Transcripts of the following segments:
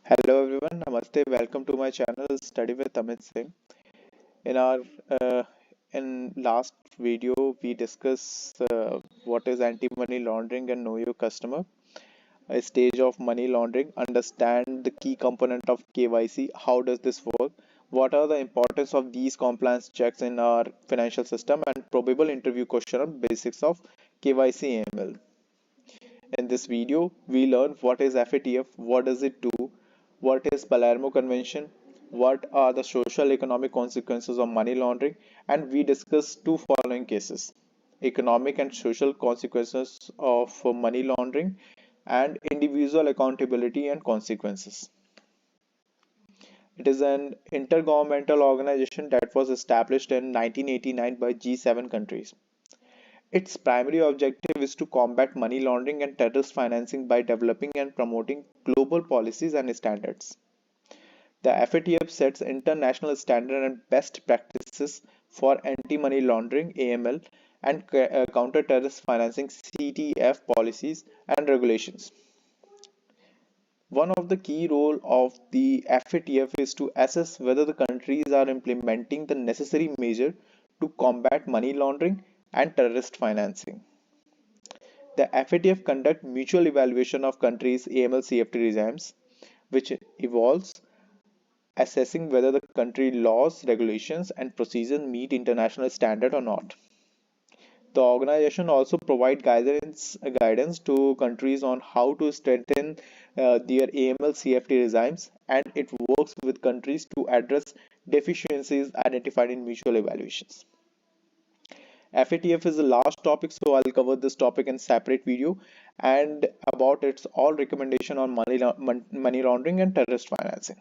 Hello everyone, Namaste. Welcome to my channel Study with Amit Singh. In our uh, in last video, we discussed what is anti-money laundering and know your customer. A stage of money laundering. Understand the key component of KYC. How does this work? What are the importance of these compliance checks in our financial system? And probable interview question on basics of KYC AML. In this video, we learn what is FATF, what does it do, what is Palermo Convention, what are the social economic consequences of money laundering, and we discuss two following cases: economic and social consequences of money laundering and individual accountability and consequences. It is an intergovernmental organization that was established in 1989 by G7 countries. Its primary objective is to combat money laundering and terrorist financing by developing and promoting global policies and standards. The FATF sets international standards and best practices for anti-money laundering (AML) and counter-terrorist financing (CTF) policies and regulations. One of the key roles of the FATF is to assess whether the countries are implementing the necessary measures to combat money laundering and terrorist financing. The FATF conduct mutual evaluation of countries' AML CFT regimes, which involves assessing whether the country laws, regulations, and procedures meet international standard or not. The organization also provides guidance to countries on how to strengthen their AML CFT regimes, and it works with countries to address deficiencies identified in mutual evaluations. FATF is the last topic, so I'll cover this topic in separate video and about its all recommendation on money laundering and terrorist financing.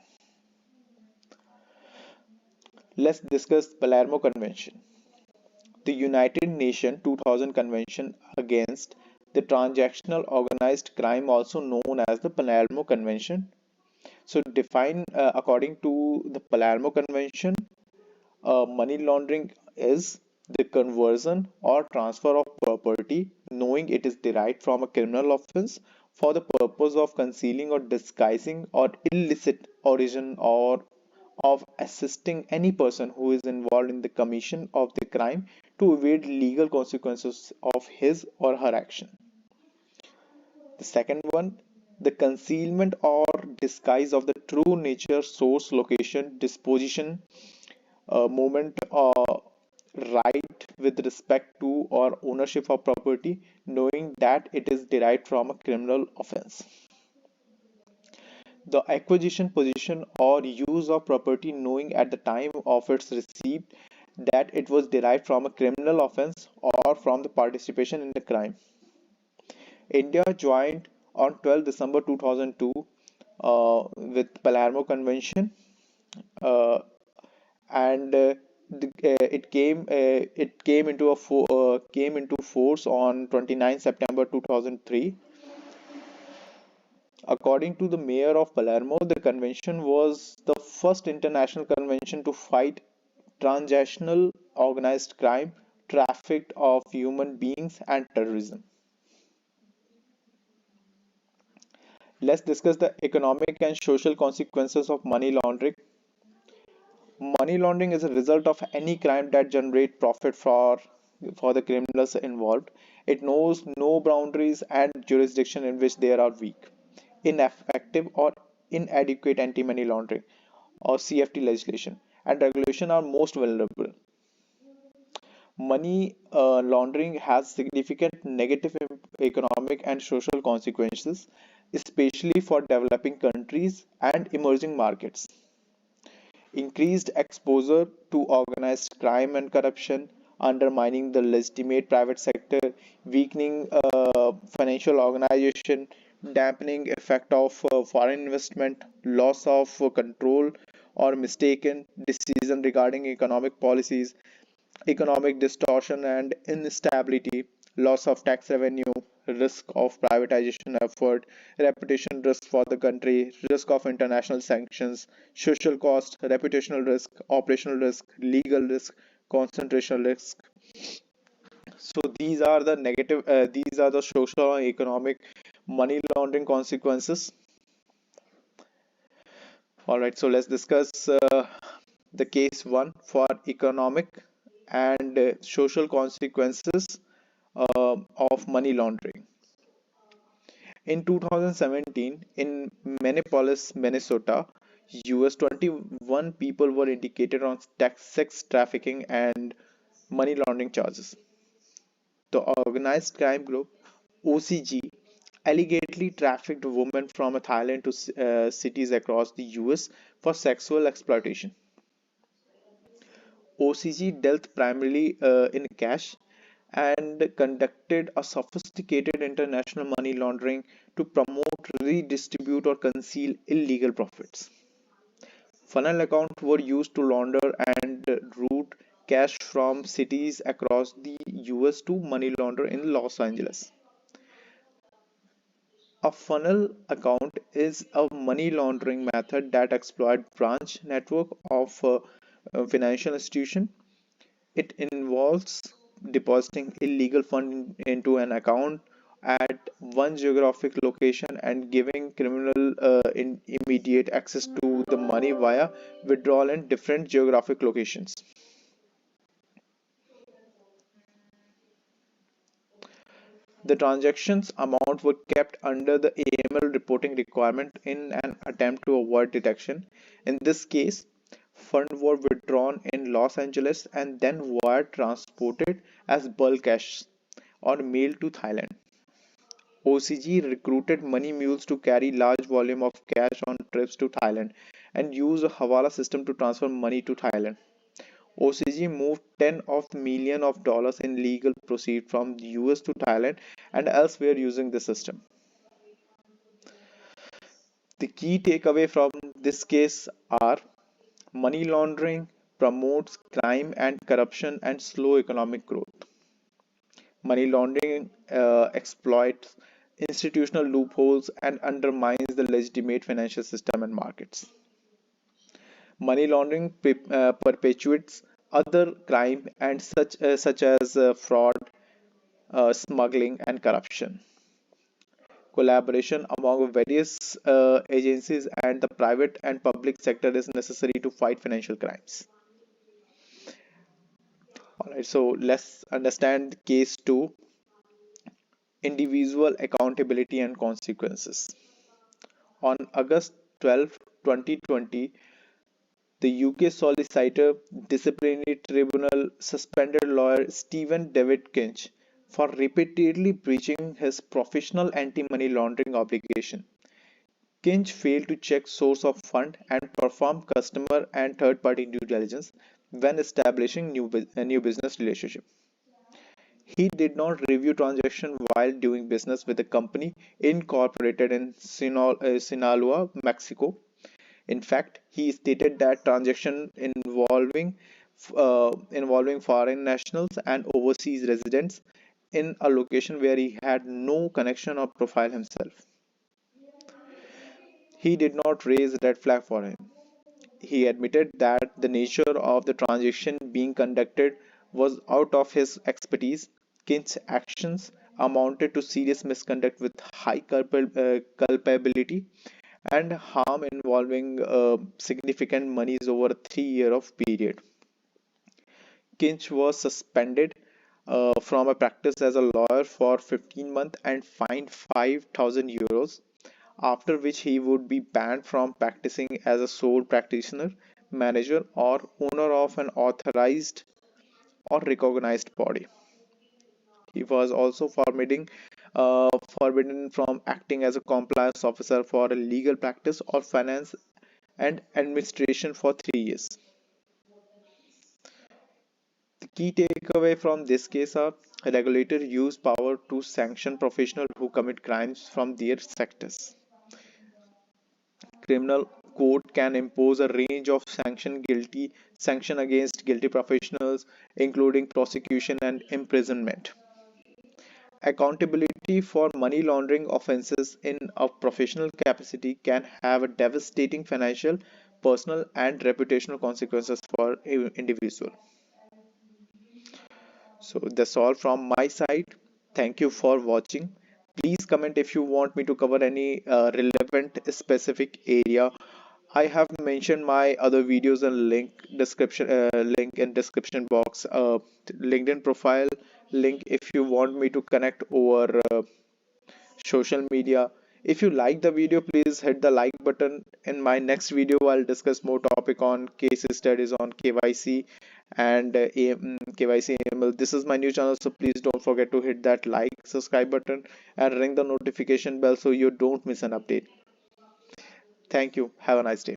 Let's discuss Palermo Convention. The United Nations 2000 Convention against the Transactional Organized Crime, also known as the Palermo Convention. So, according to the Palermo Convention, money laundering is the conversion or transfer of property knowing it is derived from a criminal offense for the purpose of concealing or disguising or illicit origin or of assisting any person who is involved in the commission of the crime to evade legal consequences of his or her action. The second one, the concealment or disguise of the true nature, source, location, disposition, moment, or right with respect to or ownership of property, knowing that it is derived from a criminal offense. The acquisition, possession, or use of property knowing at the time of its receipt that it was derived from a criminal offense or from the participation in the crime. India joined on 12 December 2002 with Palermo Convention, uh, and it came into force on 29 September 2003. According to the mayor of Palermo, the convention was the first international convention to fight transnational organized crime, traffic of human beings, and terrorism. Let's discuss the economic and social consequences of money laundering. Money laundering is a result of any crime that generates profit for the criminals involved. It knows no boundaries and jurisdiction in which there are weak, ineffective, or inadequate anti-money laundering or CFT legislation and regulation are most vulnerable. Money laundering has significant negative economic and social consequences, especially for developing countries and emerging markets. Increased exposure to organized crime and corruption, undermining the legitimate private sector, weakening financial organization, dampening effect of foreign investment, loss of control or mistaken decision regarding economic policies, economic distortion and instability, loss of tax revenue, risk of privatization effort, reputation risk for the country, risk of international sanctions, social cost, reputational risk, operational risk, legal risk, concentration risk. So these are the social and economic money laundering consequences. All right, so let's discuss the case one for economic and social consequences of money laundering. In 2017, in Minneapolis, Minnesota, US 21 people were indicated on sex trafficking and money laundering charges. The organized crime group OCG allegedly trafficked women from Thailand to cities across the US for sexual exploitation. OCG dealt primarily in cash and conducted a sophisticated international money laundering to promote, redistribute, or conceal illegal profits. Funnel accounts were used to launder and route cash from cities across the US to money launder in Los Angeles. A funnel account is a money laundering method that exploits branch network of a financial institution. It involves depositing illegal funds into an account at one geographic location and giving criminal immediate access to the money via withdrawal in different geographic locations. The transactions amount were kept under the AML reporting requirement in an attempt to avoid detection. In this case, funds were withdrawn in Los Angeles and then wire transported as bulk cash or mailed to Thailand. OCG recruited money mules to carry large volume of cash on trips to Thailand and use a Hawala system to transfer money to Thailand. OCG moved tens of millions of dollars in legal proceeds from the US to Thailand and elsewhere using the system. The key takeaway from this case are money laundering promotes crime and corruption and slow economic growth. Money laundering exploits institutional loopholes and undermines the legitimate financial system and markets. Money laundering perpetuates other crime and such as fraud, smuggling, and corruption. Collaboration among various agencies and the private and public sector is necessary to fight financial crimes. All right, so let's understand case two: individual accountability and consequences. On August 12, 2020, the UK Solicitor Disciplinary Tribunal suspended lawyer Stephen David Kinch for repeatedly breaching his professional anti-money laundering obligation. Kinch failed to check source of fund and perform customer and third-party due diligence when establishing new business relationship. He did not review transaction while doing business with the company incorporated in Sinaloa, Mexico. In fact, he stated that transactions involving foreign nationals and overseas residents in a location where he had no connection or profile himself. He did not raise red flag for him. He admitted that the nature of the transaction being conducted was out of his expertise. Kin's actions amounted to serious misconduct with high culpability and harm involving significant monies over a 3 year of period. Kinch was suspended from a practice as a lawyer for 15 months and fined 5,000 euros, after which he would be banned from practicing as a sole practitioner, manager, or owner of an authorized or recognized body. He was also forbidden from acting as a compliance officer for a legal practice or finance and administration for 3 years. The key takeaway from this case are regulators use power to sanction professionals who commit crimes from their sectors. Criminal court can impose a range of sanction against guilty professionals, including prosecution and imprisonment. Accountability for money laundering offenses in a professional capacity can have a devastating financial, personal, and reputational consequences for an individual. So that's all from my side. Thank you for watching. Please comment if you want me to cover any relevant specific area. I have mentioned my other videos and link in description box, LinkedIn profile link if you want me to connect over social media. If you like the video, please hit the like button. In my next video, I'll discuss more topic on case studies on KYC and KYC AML. This is my new channel, so please don't forget to hit that like, subscribe button and ring the notification bell so you don't miss an update. Thank you. Have a nice day.